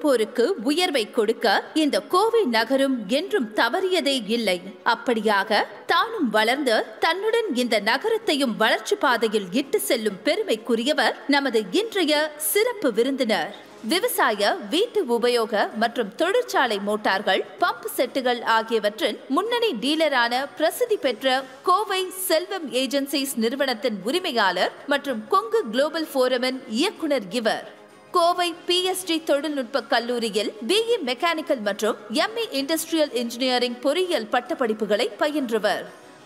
கொடுப்போருக்கு உயர்வை கொடுக்க இந்த கோவை நகரும் என்றும் தவறியதே இல்லை. அப்படியாக தானும் வளர்ந்து தன்னுடன் இந்த நகரத்தையும் வளர்ச்சி பாதையில் இட்டு செல்லும் பெருமைக்குரியவர் நமது இன்றைய சிறப்பு விருந்தினர். விவசாய, வீட்டு உபயோக மற்றும் தொழிற்சாலை மோட்டார்கள், பம்ப் செட்டுகள் ஆகியவற்றின் முன்னணி டீலரான பிரசித்தி பெற்ற கோவை செல்வம் ஏஜென்சிஸ் நிறுவனத்தின் உரிமையாளர் மற்றும் கொங்கு குளோபல் போரமின் இயக்குனர் இவர். கோவை PSG தொழில்நுட்ப கல்லூரியில் BE மெக்கானிக்கல் மற்றும் ME இண்டஸ்ட்ரியல் இன்ஜினியரிங் பொறியியல் பட்டப்படிப்புகளை பயின்றவர்.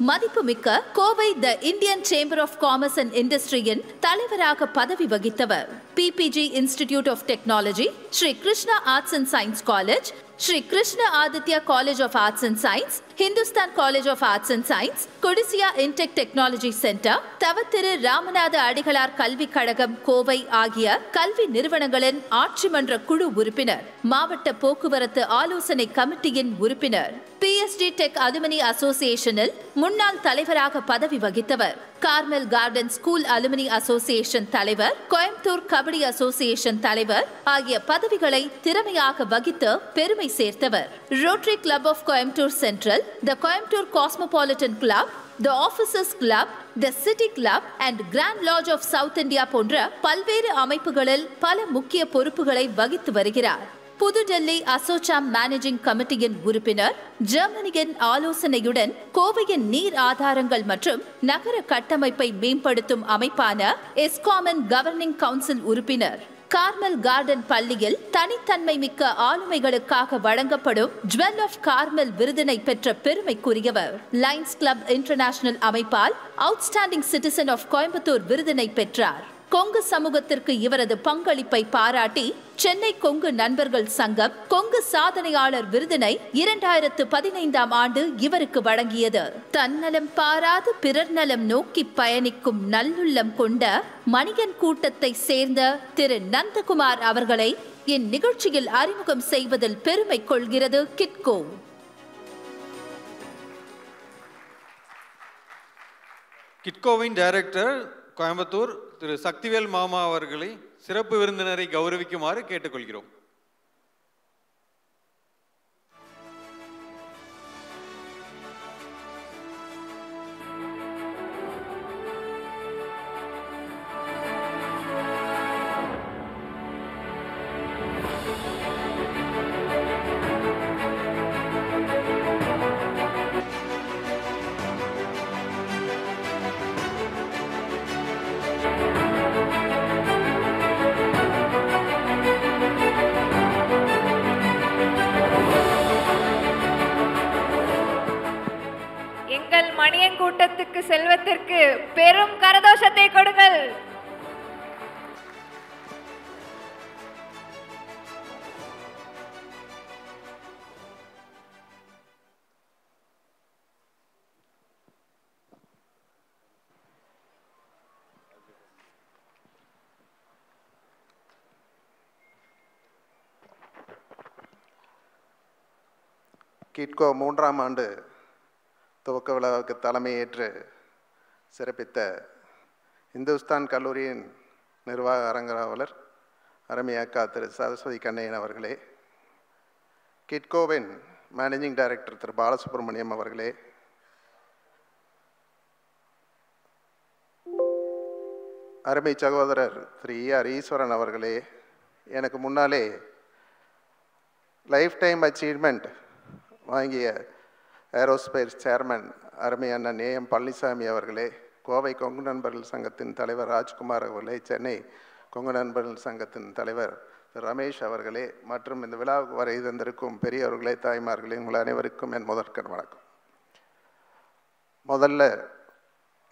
மதிப்புமிக்க Kovai the Indian chamber of commerce and இண்டஸ்ட்ரியின் தலைவராக பதவி வகித்தவர். PPG institute of technology, Shri Krishna arts and science college, Shri Krishna Aditya college of arts and science, Hindustan college of arts and science, Codissia Intec technology centre, தவத்திரு ராமநாத அடிகளார் கல்விக் கழகம் கோவை ஆகிய கல்வி நிறுவனங்களின் ஆட்சி மன்ற குழு உறுப்பினர், மாவட்ட போக்குவரத்து ஆலோசனை கமிட்டியின் உறுப்பினர், PSG டெக் அலுமினி அசோசியேஷனில் முன்னாள் தலைவராக பதவி வகித்தவர். Carmel Garden School alumni association தலைவர், கோயம்புத்தூர் கபடி அசோசியேஷன் தலைவர் ஆகிய பதவிகளை திறமையாக வகித்து பெருமை சேர்த்தவர். Rotary Club of Coimbatore Central, the Coimbatore Cosmopolitan Club, the Officers Club, the City Club and Grand Lodge of South India போன்ற பல்வேறு அமைப்புகளில் பல முக்கிய பொறுப்புகளை வகித்து வருகிறார். புதுடெல்லி அசோசாம் மேனேஜிங் கமிட்டியின் உறுப்பினர், ஜெர்மனியின் ஆலோசனையுடன் கோவையின் நீர் ஆதாரங்கள் மற்றும் நகர கட்டமைப்பை மேம்படுத்தும் அமைப்பான எஸ்காமின் கவர்னிங் கவுன்சில் உறுப்பினர், கார்மெல் கார்டன் பள்ளியில் தனித்தன்மை மிக்க ஆளுமைகளுக்காக வழங்கப்படும் ஜுவல் ஆஃப் கார்மெல் விருதினை பெற்ற பெருமைக்குரியவர். லயன்ஸ் கிளப் இன்டர்நேஷனல் அமைப்பால் அவுட்ஸ்டாண்டிங் சிட்டிசன் ஆஃப் கோயம்புத்தூர் விருதினை பெற்றார். கொங்கு சமூகத்திற்கு இவரது பங்களிப்பை பாராட்டி சென்னை கொங்கு நண்பர்கள் சங்கம் கொங்கு சாதனையாளர் விருதினை 2015ஆம் ஆண்டு இவருக்கு வழங்கியது. தன்னலம் பாராது பிறர் நலம் நோக்கி பயணிக்கும் நல்லுள்ளம் கொண்ட மணியன் கூட்டத்தை சேர்ந்த திரு நந்தகுமார் அவர்களை இந்நிகழ்ச்சியில் அறிமுகம் செய்வதில் பெருமை கொள்கிறது கிட்கோ. கிட்கோவின் டைரக்டர் கோயம்புத்தூர் திரு சக்திவேல் மாமா அவர்களை சிறப்பு விருந்தினரை கௌரவிக்குமாறு கேட்டுக்கொள்கிறோம். கூட்டத்துக்கு செல்வத்திற்கு பெரும் கரதோஷத்தை கொடுங்கள். கிட்கோ 3ஆம் ஆண்டு துவக்க விழாவுக்கு தலைமையேற்று சிறப்பித்த இந்துஸ்தான் கல்லூரியின் நிர்வாக அரங்காவலர் அருமையாக்கா திரு சரஸ்வதி கண்ணையன் அவர்களே, கிட்கோவின் மேனேஜிங் டைரக்டர் திரு பாலசுப்ரமணியம் அவர்களே, அருமை சகோதரர் திரு ER ஈஸ்வரன் அவர்களே, எனக்கு முன்னாலே லைஃப் டைம் அச்சீவ்மெண்ட் வாங்கிய ஏரோஸ்பேஸ் சேர்மன் அருமை அண்ணன் AM பழனிசாமி அவர்களே, கோவை கொங்கு நண்பர்கள் சங்கத்தின் தலைவர் ராஜ்குமார் அவர்களே, சென்னை கொங்கு நண்பர்கள் சங்கத்தின் தலைவர் திரு ரமேஷ் அவர்களே, மற்றும் இந்த விழாவுக்கு வரை தந்திருக்கும் பெரியவர்களே, தாய்மார்களே, உங்கள் அனைவருக்கும் என் முதற்கண் வணக்கம். முதல்ல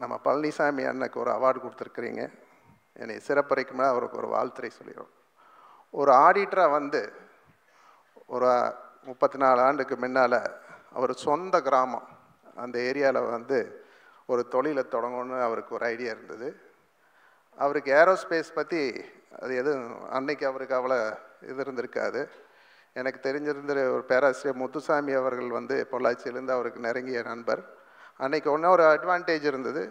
நம்ம பழனிசாமி அண்ணனுக்கு ஒரு அவார்டு கொடுத்துருக்குறீங்க. என்னை சிறப்புரைக்குமே அவருக்கு ஒரு வாழ்த்துறை சொல்லிடுறோம். ஒரு ஆடிட்டராக வந்து ஒரு 34 ஆண்டுக்கு முன்னால் அவர் சொந்த கிராமம் அந்த ஏரியாவில் வந்து ஒரு தொழிலை தொடங்கணும்னு அவருக்கு ஒரு ஐடியா இருந்தது. அவருக்கு ஏரோஸ்பேஸ் பற்றி அது எதுவும் அன்னைக்கு அவருக்கு அவ்வளோ இது இருந்திருக்காது. எனக்கு தெரிஞ்சிருந்த ஒரு பேராசிரியர் முத்துசாமி அவர்கள் வந்து பொள்ளாச்சியிலேருந்து அவருக்கு நெருங்கிய நண்பர். அன்றைக்கி ஒன்றா ஒரு அட்வான்டேஜ் இருந்தது.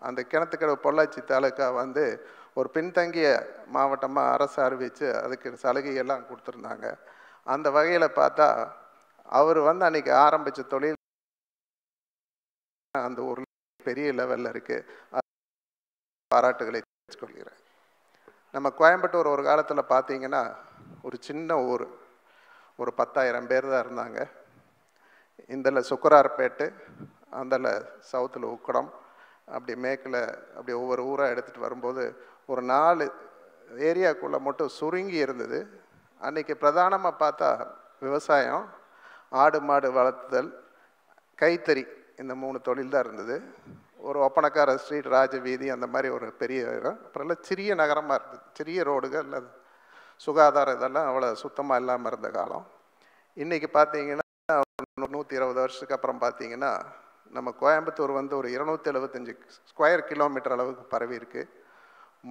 அந்த கிணத்துக்கடவு பொள்ளாச்சி தாலுக்கா வந்து ஒரு பின்தங்கிய மாவட்டமாக அரசு அறிவித்து அதுக்கு சலுகையெல்லாம் கொடுத்துருந்தாங்க. அந்த வகையில் பார்த்தா அவர் வந்து அன்றைக்கி ஆரம்பித்த தொழில் அந்த ஊரில் பெரிய லெவலில் இருக்குது. பாராட்டுகளை தெரிவித்துக்கொள்கிறேன். நம்ம கோயம்புத்தூர் ஒரு காலத்தில் பார்த்தீங்கன்னா ஒரு சின்ன ஊர், ஒரு 10,000 பேர் தான் இருந்தாங்க. இதில் சுக்கரார்பேட்டு, அதில் சவுத்தில் உக்கடம், அப்படி மேற்கில் அப்படி ஒவ்வொரு ஊராக எடுத்துகிட்டு வரும்போது ஒரு 4 ஏரியாக்குள்ளே மட்டும் சுருங்கி இருந்தது. அன்றைக்கி பிரதானமாக பார்த்தா விவசாயம், ஆடு மாடு வளர்த்துதல், கைத்தறி, இந்த 3 தொழில் தான் இருந்தது. ஒரு ஒப்பனக்கார ஸ்ட்ரீட், ராஜவீதி, அந்த மாதிரி ஒரு பெரிய அப்புறம் சிறிய நகரமாக இருந்தது. சிறிய ரோடுகள், அது சுகாதாரம் இதெல்லாம் அவ்வளோ சுத்தமாக இல்லாமல் இருந்த காலம். இன்றைக்கி பார்த்தீங்கன்னா 120 வருஷத்துக்கு அப்புறம் பார்த்தீங்கன்னா நம்ம கோயம்புத்தூர் வந்து ஒரு 275 ஸ்கொயர் கிலோமீட்டர் அளவுக்கு பரவி இருக்கு.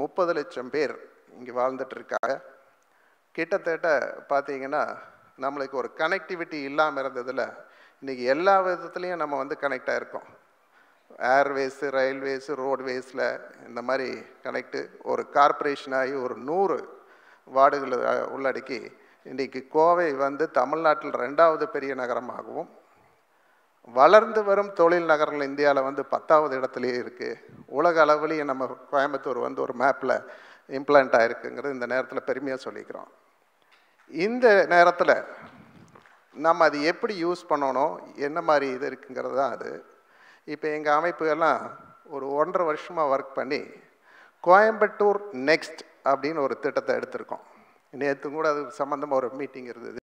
30 லட்சம் பேர் இங்கே வாழ்ந்துட்டு இருக்காங்க. கிட்டத்தட்ட பார்த்தீங்கன்னா நம்மளுக்கு ஒரு கனெக்டிவிட்டி இல்லாமல் இருந்ததில் இன்றைக்கி எல்லா விதத்துலேயும் நம்ம வந்து கனெக்ட் ஆகிருக்கோம். ஏர்வேஸு, ரயில்வேஸு, ரோட்வேஸில் இந்த மாதிரி கனெக்டு ஒரு கார்பரேஷன் ஆகி ஒரு 100 வார்டுகளை உள்ளடக்கி இன்றைக்கி கோவை வந்து தமிழ்நாட்டில் 2வது பெரிய நகரமாகவும் வளர்ந்து வரும் தொழில் நகரங்கள் இந்தியாவில் வந்து 10வது இடத்துலையே இருக்குது. உலக அளவுலேயும் நம்ம கோயம்புத்தூர் வந்து ஒரு மேப்பில் இம்ப்ளான்ட் ஆகிருக்குங்கிறது இந்த நேரத்தில் பெருமையாக சொல்லிக்கிறோம். இந்த நேரத்தில் நம்ம அது எப்படி யூஸ் பண்ணணும், என்ன மாதிரி இது இருக்குங்கிறது தான் அது. இப்போ எங்கள் அமைப்புகள்லாம் ஒரு 1.5 வருஷமாக ஒர்க் பண்ணி கோயம்புத்தூர் நெக்ஸ்ட் அப்படின்னு ஒரு திட்டத்தை எடுத்திருக்கோம். நேற்று கூட அது சம்மந்தமாக ஒரு மீட்டிங் இருந்தது.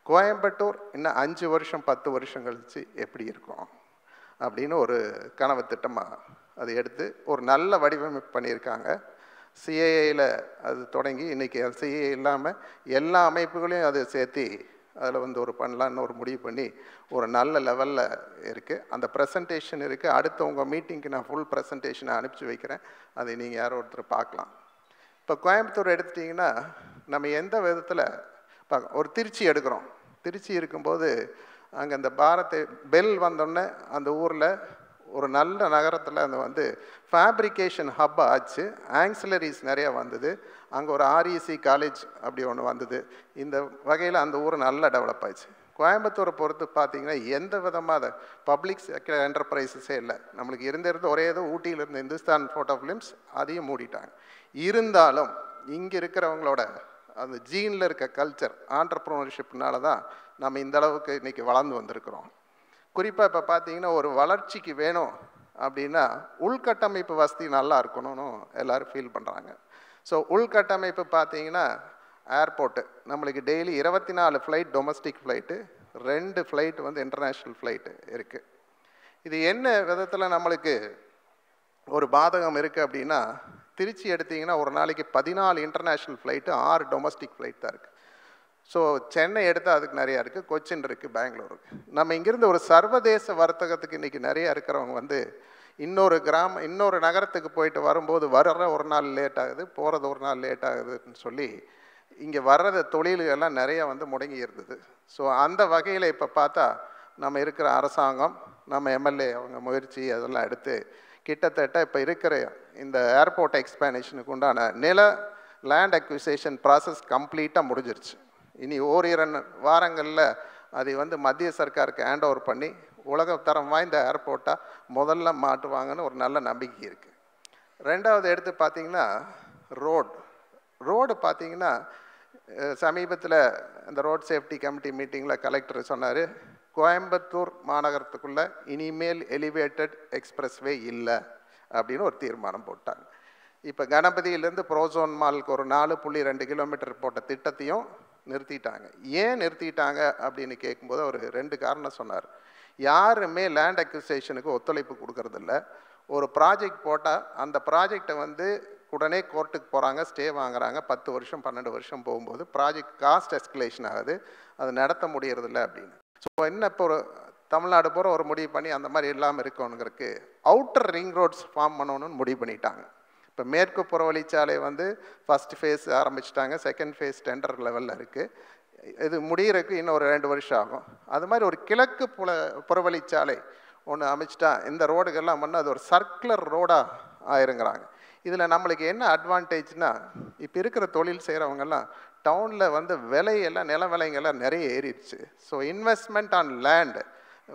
கோயம்புத்தூர் இன்னும் 5 வருஷம் 10 வருஷம் கழித்து எப்படி இருக்கும் அப்படின்னு ஒரு கனவு திட்டமாக அதை எடுத்து ஒரு நல்ல வடிவமைப்பு பண்ணியிருக்காங்க. சிஏஏயில் அது தொடங்கி இன்றைக்கி சிஏஏ இல்லாமல் எல்லா அமைப்புகளையும் அதை சேர்த்து அதில் வந்து ஒரு பண்ணலான்னு ஒரு முடிவு பண்ணி ஒரு நல்ல லெவலில் இருக்குது. அந்த ப்ரெசன்டேஷன் இருக்குது. அடுத்த உங்கள் மீட்டிங்க்கு நான் ஃபுல் ப்ரெசன்டேஷனை அனுப்பிச்சி வைக்கிறேன். அதை நீங்கள் யாரோ ஒருத்தர் பார்க்கலாம். இப்போ கோயம்புத்தூர் எடுத்துட்டிங்கன்னா நம்ம எந்த விதத்தில் ஒரு திருச்சி எடுக்கிறோம். திருச்சி இருக்கும்போது அங்கே அந்த பாரத் பெல் வந்தோடனே அந்த ஊரில் ஒரு நல்ல நகரத்தில் அந்த வந்து ஃபேப்ரிகேஷன் ஹப் ஆச்சு. ஆங்சிலரிஸ் நிறையா வந்தது. அங்கே ஒரு ஆர்இசி காலேஜ் அப்படி ஒன்று வந்தது. இந்த வகையில் அந்த ஊர் நல்லா டெவலப் ஆச்சு. கோயம்புத்தூரை பொறுத்து பார்த்திங்கன்னா எந்த விதமாக பப்ளிக் செக்டர் என்டர்பிரைஸஸே இல்லை. நம்மளுக்கு இருந்திருந்து ஒரே இது ஊட்டியில் இருந்த இந்துஸ்தான் ஃபோட்டோ ஃபிலிம்ஸ், அதையும் மூடிட்டாங்க. இருந்தாலும் இங்கே இருக்கிறவங்களோட அந்த ஜீனில் இருக்க கல்ச்சர் ஆண்டர்ப்ரனர்ஷிப்னால தான் நம்ம இந்த அளவுக்கு இன்றைக்கி வளர்ந்து வந்திருக்கிறோம். குறிப்பாக இப்போ பார்த்தீங்கன்னா ஒரு வளர்ச்சிக்கு வேணும் அப்படின்னா உள்கட்டமைப்பு வசதி நல்லா இருக்கணும்னு எல்லோரும் ஃபீல் பண்ணுறாங்க. ஸோ உள்கட்டமைப்பு பார்த்தீங்கன்னா ஏர்போர்ட்டு நம்மளுக்கு daily 24 flight domestic flight, 2 flight வந்து இன்டர்நேஷ்னல் ஃப்ளைட்டு இருக்குது. இது என்ன விதத்தில் நம்மளுக்கு ஒரு பாதகம் இருக்குது அப்படின்னா, திருச்சி எடுத்திங்கன்னா ஒரு நாளைக்கு 14 இன்டர்நேஷ்னல் ஃப்ளைட்டு, 6 டொமஸ்டிக் ஃப்ளைட் தான் இருக்குது. ஸோ சென்னை எடுத்தால் அதுக்கு நிறையா இருக்குது, கொச்சின் இருக்குது, பெங்களூர் இருக்குது. நம்ம இங்கேருந்து ஒரு சர்வதேச வர்த்தகத்துக்கு இன்றைக்கி நிறையா இருக்கிறவங்க வந்து இன்னொரு நகரத்துக்கு போயிட்டு வரும்போது வர்ற ஒரு நாள் லேட் ஆகுது, போகிறது ஒரு நாள் லேட் ஆகுதுன்னு சொல்லி இங்கே வர்றது தொழில்கள்லாம் நிறையா வந்து முடங்கி இருந்தது. ஸோ அந்த வகையில் இப்போ பார்த்தா நம்ம இருக்கிற அரசாங்கம், நம்ம எம்எல்ஏ அவங்க முயற்சி அதெல்லாம் எடுத்து கிட்டத்தட்ட இப்போ இருக்கிற இந்த ஏர்போர்ட் எக்ஸ்பேனேஷனுக்கு உண்டான லேண்ட் அக்விசேஷன் ப்ராசஸ் கம்ப்ளீட்டாக முடிஞ்சிருச்சு. இனி ஓரிரு வாரங்களில் அதை வந்து மத்திய சர்க்காருக்கு ஹேண்ட் ஓவர் பண்ணி உலகத்தரம் வாய்ந்த ஏர்போர்ட்டாக முதல்ல மாட்டுவாங்கன்னு ஒரு நல்ல நம்பிக்கை இருக்குது. ரெண்டாவது எடுத்து பார்த்திங்கன்னா ரோடு பார்த்திங்கன்னா சமீபத்தில் இந்த ரோட் சேஃப்டி கமிட்டி மீட்டிங்கில் கலெக்டர் சொன்னார், கோயம்புத்தூர் மாநகரத்துக்குள்ளே இனிமேல் எலிவேட்டட் எக்ஸ்பிரஸ்வே இல்லை அப்படின்னு ஒரு தீர்மானம் போட்டாங்க. இப்போ கணபதியிலேருந்து ப்ரோசோன் மாலுக்கு ஒரு 4.2 கிலோமீட்டர் போட்ட திட்டத்தையும் நிறுத்திட்டாங்க. ஏன் நிறுத்திட்டாங்க அப்படின்னு கேட்கும்போது அவர் 2 காரணம் சொன்னார். யாருமே லேண்ட் அக்விசேஷனுக்கு ஒத்துழைப்பு கொடுக்கறதில்ல. ஒரு ப்ராஜெக்ட் போட்டால் அந்த ப்ராஜெக்டை வந்து உடனே கோர்ட்டுக்கு போகிறாங்க, ஸ்டே வாங்குறாங்க. 10 வருஷம் 12 வருஷம் போகும்போது ப்ராஜெக்ட் காஸ்ட் எஸ்கலேஷன் ஆகுது, அது நடத்த முடியறதில்ல அப்படின்னு. ஸோ என்ன இப்போ ஒரு தமிழ்நாடு போகிற ஒரு முடிவு பண்ணி அந்த மாதிரி இல்லாமல் இருக்கணுங்கிறதுக்கு அவுட்டர் ரிங் ரோட்ஸ் ஃபார்ம் பண்ணணும்னு முடிவு பண்ணிட்டாங்க. இப்போ மேற்கு புறவழிச்சாலை வந்து ஃபஸ்ட் ஃபேஸ் ஆரம்பிச்சிட்டாங்க, செகண்ட் ஃபேஸ் டெண்டர் லெவலில் இருக்குது. இது முடிகிறதுக்கு இன்னும் ஒரு 2 வருஷம் ஆகும். அது மாதிரி ஒரு கிழக்கு புறவழிச்சாலை ஒன்று அமைச்சிட்டா இந்த ரோடுகள்லாம் பண்ணால் அது ஒரு சர்க்குலர் ரோடாக ஆயிருங்கிறாங்க. இதில் நம்மளுக்கு என்ன அட்வான்டேஜ்னா, இப்போ இருக்கிற தொழில் செய்கிறவங்கெல்லாம் டவுனில் வந்து விலையெல்லாம் நில விலைங்கெல்லாம் நிறைய ஏறிடுச்சு. ஸோ இன்வெஸ்ட்மெண்ட் ஆன் லேண்ட்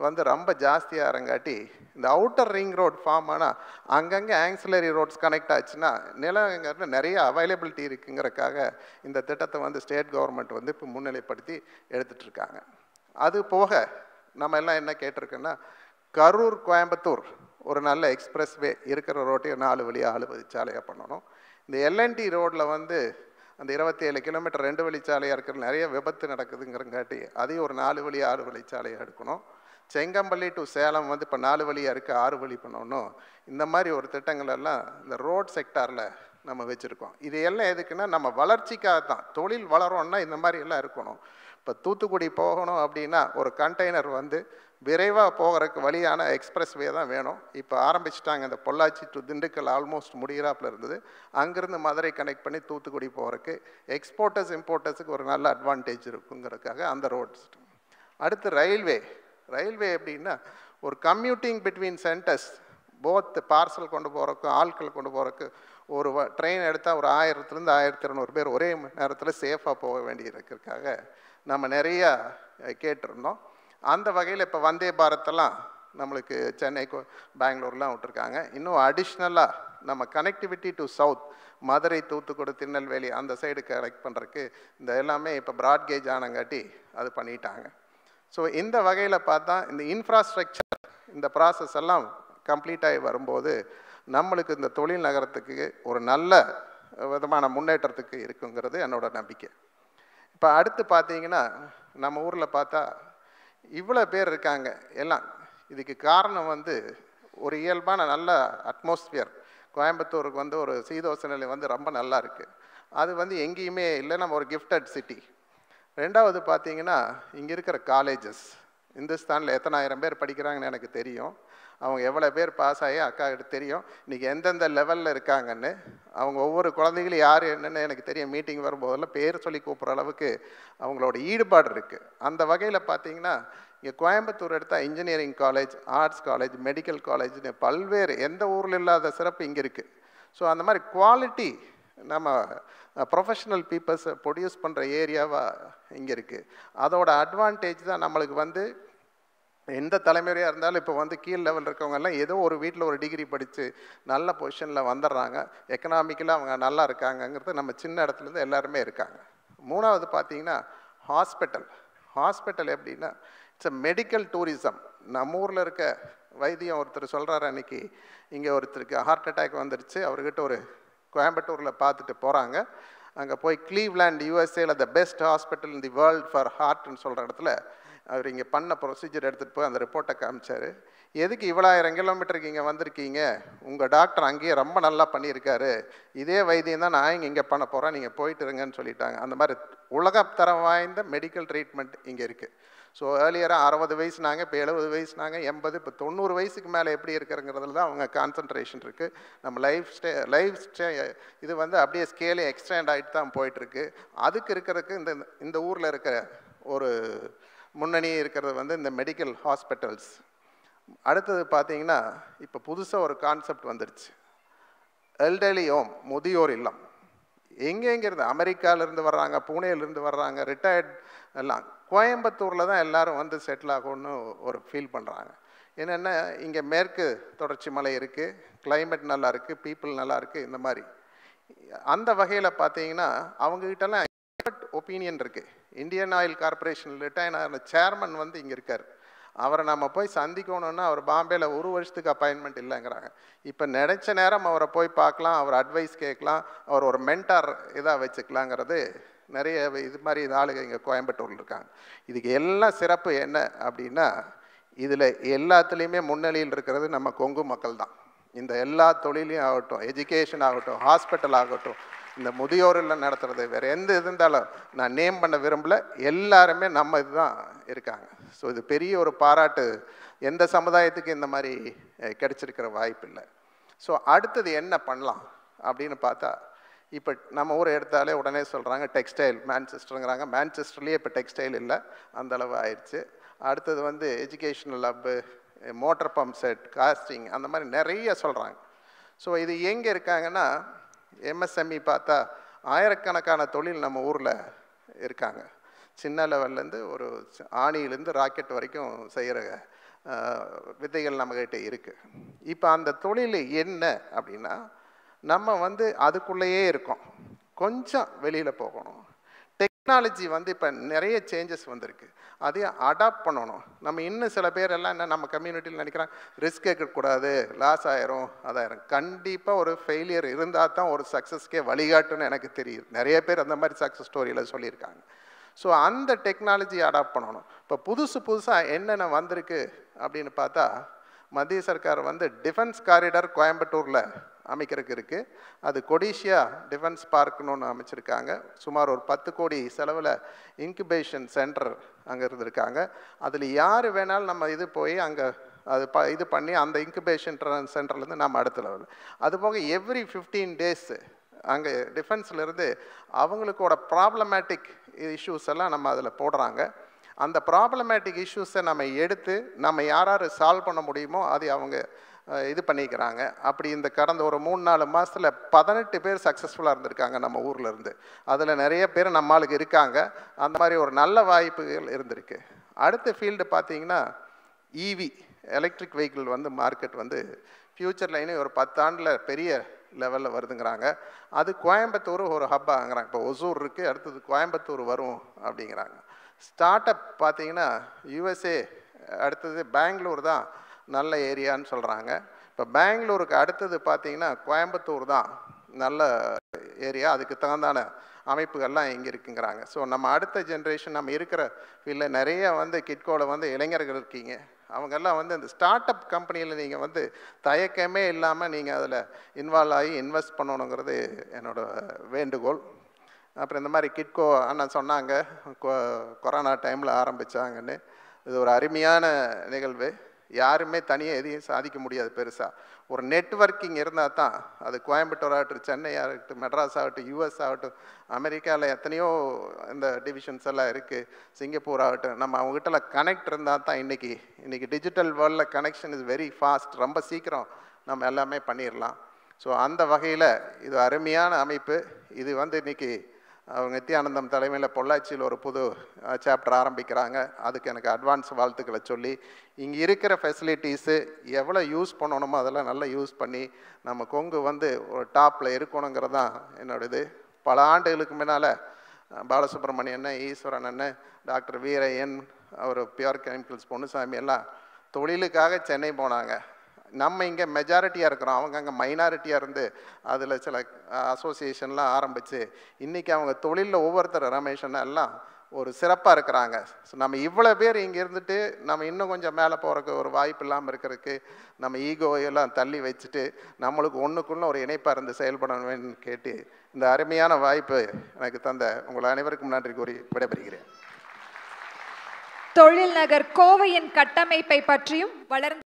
வந்து ரொம்ப ஜாஸ்தியாக இருங்காட்டி இந்த அவுட்டர் ரிங் ரோட் ஃபார்ம் ஆனால் அங்கங்கே ஆங்சிலரி ரோட்ஸ் கனெக்ட் ஆச்சுன்னா நிலங்கிறது நிறைய அவைலபிலிட்டி இருக்குங்கிறக்காக இந்த திட்டத்தை வந்து ஸ்டேட் கவர்மெண்ட் வந்து இப்போ முன்னிலைப்படுத்தி எடுத்துகிட்ருக்காங்க. அது போக நம்ம எல்லாம் என்ன கேட்டிருக்கோன்னா, கரூர் கோயம்புத்தூர் ஒரு நல்ல எக்ஸ்பிரஸ் வே இருக்கிற ரோட்டையும் 4 வழி 6 வழிச்சாலையாக பண்ணணும். இந்த எல்என்டி ரோட்டில் வந்து அந்த 27 கிலோமீட்டர் 2 வழிச்சாலையாக இருக்கிற நிறைய விபத்து நடக்குதுங்கிறங்காட்டி அதையும் ஒரு 4 வழி 6 வழிச்சாலையாக எடுக்கணும். செங்கம்பள்ளி டு சேலம் வந்து இப்போ 4 வழியாக இருக்குது, 6 வழி பண்ணணும். இந்த மாதிரி ஒரு திட்டங்கள் எல்லாம் இந்த ரோட் செக்டாரில் நம்ம வச்சுருக்கோம். இது எல்லாம் எதுக்குன்னா நம்ம வளர்ச்சிக்காக தான். தொழில் வளரோன்னா இந்த மாதிரி எல்லாம் இருக்கணும். இப்போ தூத்துக்குடி போகணும் அப்படின்னா ஒரு கண்டெய்னர் வந்து விரைவாக போகிறதுக்கு வழியான எக்ஸ்பிரஸ் வே தான் வேணும். இப்போ ஆரம்பிச்சிட்டாங்க. இந்த பொள்ளாச்சி டு திண்டுக்கல் ஆல்மோஸ்ட் முடிகிறாப்பில் இருந்தது. அங்கேருந்து மதுரை கனெக்ட் பண்ணி தூத்துக்குடி போகிறதுக்கு எக்ஸ்போர்ட்டர்ஸ் இம்போர்ட்டர்ஸுக்கு ஒரு நல்ல அட்வான்டேஜ் இருக்குங்கிறதுக்காக அந்த ரோட் சிஸ்டம். அடுத்து ரயில்வே எப்படின்னா ஒரு commuting between centres, both parcel கொண்டு போகிறக்கும் ஆட்கள் கொண்டு போகிறக்கு ஒரு ட்ரெயின் எடுத்தால் ஒரு 1000லேருந்து 1200 பேர் ஒரே நேரத்தில் சேஃபாக போக வேண்டி இருக்கிறதுக்காக நம்ம நிறையா கேட்டிருந்தோம். அந்த வகையில் இப்போ வந்தே பாரத்தெல்லாம் நம்மளுக்கு சென்னை பெங்களூர்லாம் விட்டுருக்காங்க. இன்னும் அடிஷ்னலாக நம்ம connectivity to south, Madurai Thoothukudi Tirunelveli அந்த சைடு கனெக்ட் பண்ணுறதுக்கு இந்த எல்லாமே இப்போ ப்ராட்கேஜ் ஆனங்காட்டி அது பண்ணிட்டாங்க. ஸோ இந்த வகையில் பார்த்தா இந்த இன்ஃப்ராஸ்ட்ரக்சர் இந்த ப்ராசஸ் எல்லாம் கம்ப்ளீட் ஆகி வரும்போது நம்மளுக்கு இந்த தொழில் நகரத்துக்கு ஒரு நல்ல விதமான முன்னேற்றத்துக்கு இருக்குங்கிறது என்னோட நம்பிக்கை. இப்போ அடுத்து பார்த்தீங்கன்னா நம்ம ஊரில் பார்த்தா இவ்வளோ பேர் இருக்காங்க எல்லாம். இதுக்கு காரணம் வந்து ஒரு இயல்பான நல்ல அட்மாஸ்பியர். கோயம்புத்தூருக்கு வந்து ஒரு சீதோஷ நிலை வந்து ரொம்ப நல்லா இருக்குது. அது வந்து எங்கேயுமே இல்லை. நம்ம ஒரு கிஃப்டட் சிட்டி. ரெண்டாவது பார்த்தீங்கன்னா இங்கே இருக்கிற காலேஜஸ், இந்துஸ்தானில் எத்தனை ஆயிரம் பேர் படிக்கிறாங்கன்னு எனக்கு தெரியும். அவங்க எவ்வளோ பேர் பாஸ் ஆகி அக்காக்கிட்ட தெரியும் இன்றைக்கி எந்தெந்த லெவலில் இருக்காங்கன்னு. அவங்க ஒவ்வொரு குழந்தைகளும் யார் என்னென்னு எனக்கு தெரியும். மீட்டிங் வரும்போதெல்லாம் பேர் சொல்லி கூப்பிட்ற அளவுக்கு அவங்களோட ஈடுபாடு இருக்குது. அந்த வகையில் பார்த்தீங்கன்னா இங்கே கோயம்புத்தூர் எடுத்தால் engineering college, arts college, medical காலேஜ்னு பல்வேறு எந்த ஊரில் இல்லாத சிறப்பு இங்கே இருக்குது. ஸோ அந்த மாதிரி குவாலிட்டி நம்ம ப்ரொஃபஷனல் பீப்புள்ஸை ப்ரொடியூஸ் பண்ணுற ஏரியாவாக இங்கே இருக்குது. அதோட அட்வான்டேஜ் தான் நம்மளுக்கு வந்து எந்த தலைமுறையாக இருந்தாலும் இப்போ வந்து கீழ் லெவலில் இருக்கவங்கெல்லாம் ஏதோ ஒரு வீட்டில் ஒரு டிகிரி படித்து நல்ல பொசிஷனில் வந்துடுறாங்க. எக்கனாமிக்கலாக அவங்க நல்லா இருக்காங்கங்கிறது நம்ம சின்ன இடத்துலேருந்து எல்லாருமே இருக்காங்க. மூணாவது பார்த்தீங்கன்னா ஹாஸ்பிட்டல் எப்படின்னா இட்ஸ் அ மெடிக்கல் டூரிசம். நம்ம ஊரில் இருக்க வைத்தியம் ஒருத்தர் சொல்கிறாரு, அன்றைக்கி இங்கே ஒருத்தருக்கு ஹார்ட் அட்டாக் வந்துடுச்சு, அவர்கிட்ட ஒரு கோயம்புத்தூரில் பார்த்துட்டு போகிறாங்க. அங்கே போய் கிளீவ்லேண்ட் யூஎஸ்ஏல the best hospital in the world for ஹார்ட்னு சொல்கிற இடத்துல அவர் இங்கே பண்ண ப்ரொசீஜர் எடுத்துகிட்டு போய் அந்த ரிப்போர்ட்டை காமிச்சார். எதுக்கு இவ்வளோ 1000 கிலோமீட்டருக்கு இங்கே வந்திருக்கீங்க, உங்கள் டாக்டர் அங்கேயே ரொம்ப நல்லா பண்ணியிருக்காரு, இதே வைத்தியம் தான் நான் இங்கே பண்ண போகிறேன், நீங்கள் போயிட்டு இருங்கன்னு சொல்லிட்டாங்க. அந்த மாதிரி உலகத்தரம் வாய்ந்த மெடிக்கல் ட்ரீட்மெண்ட் இங்கே இருக்குது. ஸோ ஏர்லியராக 60 வயசுனாங்க, இப்போ 70 வயசுனாங்க, 80, இப்போ 90 வயசுக்கு மேலே எப்படி இருக்கிறங்கிறதுல தான் அவங்க கான்சன்ட்ரேஷன் இருக்குது. நம்ம லைஃப் ஸ்டே இது வந்து அப்படியே ஸ்கேலே எக்ஸ்டெண்ட் ஆகிட்டு தான் போயிட்டுருக்கு. அதுக்கு இருக்கிறதுக்கு இந்த ஊரில் இருக்கிற ஒரு முன்னணி இருக்கிறது வந்து இந்த மெடிக்கல் ஹாஸ்பிட்டல்ஸ். அடுத்தது பார்த்தீங்கன்னா இப்போ புதுசாக ஒரு கான்செப்ட் வந்துடுச்சு, எல்டர்லி ஹோம், முதியோர் இல்லம். எங்கெங்கிருந்து அமெரிக்காவிலேருந்து வர்றாங்க, பூனேலேருந்து வர்றாங்க, ரிட்டையர்ட் எல்லாம் கோயம்புத்தூரில் தான் எல்லோரும் வந்து செட்டில் ஆகும்னு ஒரு ஃபீல் பண்ணுறாங்க. என்னென்னா இங்கே மேற்கு தொடர்ச்சி மலை இருக்குது, கிளைமேட் நல்லா இருக்குது, பீப்புள் நல்லா இருக்குது. இந்த மாதிரி அந்த வகையில் பார்த்தீங்கன்னா அவங்ககிட்டலாம் ஒப்பீனியன் இருக்குது. இந்தியன் ஆயில் கார்பரேஷன் ரிட்டையர் ஆன சேர்மன் வந்து இங்கே இருக்கார். அவரை நம்ம போய் சந்திக்கணுன்னா அவர் பாம்பேயில் 1 வருஷத்துக்கு அப்பாயின்மெண்ட் இல்லைங்கிறாங்க. இப்போ நினச்ச நேரம் அவரை போய் பார்க்கலாம், அவர் அட்வைஸ் கேட்கலாம், அவர் ஒரு மென்டார் இதாக வச்சுக்கலாங்கிறது நிறைய இது மாதிரி ஆளுங்க இங்கே கோயம்புத்தூரில் இருக்காங்க. இதுக்கு எல்லாம் சிறப்பு என்ன அப்படின்னா இதில் எல்லாத்துலேயுமே முன்னணியில் இருக்கிறது நம்ம கொங்கு மக்கள் தான். இந்த எல்லா தொழிலையும் ஆகட்டும், எஜுகேஷன் ஆகட்டும், ஹாஸ்பிட்டல் ஆகட்டும், இந்த முதியோரில் நடத்துறது, வேறு எந்த இது இருந்தாலும் நான் நேம் பண்ண விரும்பல, எல்லாருமே நம்ம இதுதான் இருக்காங்க. ஸோ இது பெரிய ஒரு பாராட்டு. எந்த சமுதாயத்துக்கு இந்த மாதிரி கிடைச்சிருக்கிற வாய்ப்பு இல்லை. ஸோ அடுத்தது என்ன பண்ணலாம் அப்படின்னு பார்த்தா இப்போ நம்ம ஊரை எடுத்தாலே உடனே சொல்கிறாங்க டெக்ஸ்டைல் மான்செஸ்டருங்கிறாங்க. மான்செஸ்டர்லேயே இப்போ டெக்ஸ்டைல் இல்லை, அந்தளவு ஆயிடுச்சு. அடுத்தது வந்து educational hub, motor pump set, casting, அந்த மாதிரி நிறைய சொல்கிறாங்க. ஸோ இது எங்கே இருக்காங்கன்னா, எம்எஸ்எம்இ பார்த்தா ஆயிரக்கணக்கான தொழில் நம்ம ஊரில் இருக்காங்க. சின்ன லெவல்லேருந்து ஒரு ஆணியிலேருந்து ராக்கெட் வரைக்கும் செய்கிற விதைகள் நம்மக்கிட்ட இருக்குது. இப்போ அந்த தொழில் என்ன அப்படின்னா, நம்ம அதுக்குள்ளேயே இருக்கோம், கொஞ்சம் வெளியில் போகணும். டெக்னாலஜி இப்போ நிறைய சேஞ்சஸ் வந்திருக்கு, அதையும் அடாப்ட் பண்ணணும். நம்ம இன்னும் சில பேர் எல்லாம் என்ன நம்ம கம்யூனிட்டியில் நினைக்கிறாங்க, ரிஸ்க் எடுக்கக்கூடாது, லாஸ் ஆயிரும், அதாயிரும். கண்டிப்பாக ஒரு ஃபெயிலியர் இருந்தால் தான் ஒரு சக்ஸஸ்க்கே வழிகாட்டுன்னு எனக்கு தெரியுது. நிறைய பேர் அந்த மாதிரி சக்ஸஸ் ஸ்டோரியில் சொல்லியிருக்காங்க. ஸோ அந்த டெக்னாலஜி அடாப்ட் பண்ணணும். இப்போ புதுசாக என்னென்ன வந்திருக்கு அப்படின்னு பார்த்தா, மத்திய சர்க்கார் டிஃபென்ஸ் காரிடார் கோயம்புத்தூரில் அமைக்கிறதுக்கு இருக்குது. அது கொடிஷியா டிஃபென்ஸ் பார்க்குன்னு ஒன்று அமைச்சிருக்காங்க. சுமார் ஒரு 10 கோடி செலவில் இன்குபேஷன் சென்டர் அங்கே இருந்திருக்காங்க. அதில் யார் வேணாலும் நம்ம போய் அங்கே அது இது பண்ணி அந்த இன்குபேஷன் சென்டர்லேருந்து நம்ம அடுத்த லெவல். அதுபோக எவ்ரி 15 days அங்கே டிஃபென்ஸ்லேருந்து அவங்களுக்கோட ப்ராப்ளமேட்டிக் இஷ்யூஸ் எல்லாம் நம்ம அதில் போடுறாங்க. அந்த ப்ராப்ளமேட்டிக் இஷ்யூஸை நம்ம எடுத்து நம்ம யார் சால்வ் பண்ண முடியுமோ அதை அவங்க இது பண்ணிக்கிறாங்க. அப்படி இந்த கடந்த ஒரு 3-4 மாதத்தில் 18 பேர் சக்ஸஸ்ஃபுல்லாக இருந்திருக்காங்க நம்ம ஊரில் இருந்து. அதில் நிறைய பேர் நம்ம ஆளுக்கு இருக்காங்க. அந்த மாதிரி ஒரு நல்ல வாய்ப்புகள் இருந்திருக்கு. அடுத்த ஃபீல்டு பார்த்தீங்கன்னா இவி, எலக்ட்ரிக் வெஹிக்கிள் மார்க்கெட் ஃப்யூச்சரில் இன்னும் ஒரு 10 ஆண்டில் பெரிய லெவலில் வருதுங்கிறாங்க. அது கோயம்புத்தூர் ஒரு ஹப்பாங்கிறாங்க. இப்போ ஒசூர் இருக்குது, அடுத்தது கோயம்புத்தூர் வரும் அப்படிங்கிறாங்க. ஸ்டார்ட் அப் பார்த்தீங்கன்னா யூஎஸ்ஏ, அடுத்தது பெங்களூர் தான் நல்ல ஏரியான்னு சொல்கிறாங்க. இப்போ பெங்களூருக்கு அடுத்தது பார்த்தீங்கன்னா கோயம்புத்தூர் தான் நல்ல ஏரியா, அதுக்கு தகுந்தான அமைப்புகள்லாம் இங்கே இருக்குங்கிறாங்க. ஸோ நம்ம அடுத்த ஜென்ரேஷன் நம்ம இருக்கிற ஃபீல்டில் நிறைய கிட்கோவில் இளைஞர்கள் இருக்கீங்க. அவங்கெல்லாம் இந்த ஸ்டார்ட் அப் கம்பெனியில் நீங்கள் தயக்கமே இல்லாமல் நீங்கள் அதில் இன்வால்வ் ஆகி இன்வெஸ்ட் பண்ணணுங்கிறது என்னோடய வேண்டுகோள். அப்புறம் இந்த மாதிரி கிட்கோ அண்ணா சொன்னாங்க கொரோனா டைமில் ஆரம்பித்தாங்கன்னு. இது ஒரு அருமையான நிகழ்வு. யாருமே தனியாக எதையும் சாதிக்க முடியாது. பெருசாக ஒரு நெட்வொர்க்கிங் இருந்தால் தான் அது கோயம்புத்தூர் ஆகட்டும், சென்னை ஆகட்டும், மெட்ராஸ் ஆகட்டும், யூஎஸ் ஆகட்டும், அமெரிக்காவில் எத்தனையோ இந்த டிவிஷன்ஸ் எல்லாம் இருக்குது, சிங்கப்பூர் ஆகட்டும், நம்ம அவங்ககிட்ட கனெக்ட் இருந்தால் தான் இன்றைக்கி டிஜிட்டல் வேர்ல்டில் கனெக்ஷன் இஸ் வெரி ஃபாஸ்ட். ரொம்ப சீக்கிரம் நம்ம எல்லாமே பண்ணிடலாம். ஸோ அந்த வகையில் இது அருமையான அமைப்பு. இது இன்றைக்கி அவங்க நித்யானந்தம் தலைமையில் பொள்ளாச்சியில் ஒரு புது சாப்டர் ஆரம்பிக்கிறாங்க. அதுக்கு எனக்கு அட்வான்ஸ் வாழ்த்துக்களை சொல்லி, இங்கே இருக்கிற ஃபெசிலிட்டிஸு எவ்வளோ யூஸ் பண்ணணுமோ அதெல்லாம் நல்லா யூஸ் பண்ணி நம்ம கொங்கு ஒரு டாப்பில் இருக்கணுங்கிறது தான் என்னோட இது. பல ஆண்டுகளுக்கு முன்னால் பாலசுப்ரமணியன் அண்ணன், ஈஸ்வரன் அண்ணன், டாக்டர் வீரையன், அவர் பியூர் கெமிக்கல்ஸ் பொன்னுசாமி எல்லாம் தொழிலுக்காக சென்னை போனாங்க. நம்ம இங்கே மெஜாரிட்டியாக இருக்கிறோம், அவங்க அங்கே மைனாரிட்டியாக இருந்து அதில் சில அசோசியேஷன்லாம் ஆரம்பித்து இன்றைக்கி அவங்க தொழிலில் ஒவ்வொருத்தர் ரமேஷன் எல்லாம் ஒரு சிறப்பாக இருக்கிறாங்க. ஸோ நம்ம இவ்வளோ பேர் இங்கே இருந்துட்டு நம்ம இன்னும் கொஞ்சம் மேலே போகிறக்கு ஒரு வாய்ப்பு இல்லாமல் இருக்கிறதுக்கு நம்ம ஈகோயெல்லாம் தள்ளி வச்சுட்டு நம்மளுக்கு ஒன்றுக்குள்ள ஒரு இணைப்பாக இருந்து செயல்படணும்னு கேட்டு இந்த அருமையான வாய்ப்பு எனக்கு தந்த உங்கள் அனைவருக்கும் நன்றி கூறி விடைபெறுகிறேன். தொழில் நகர் கோவையின் கட்டமைப்பை பற்றியும் வளர்ந்து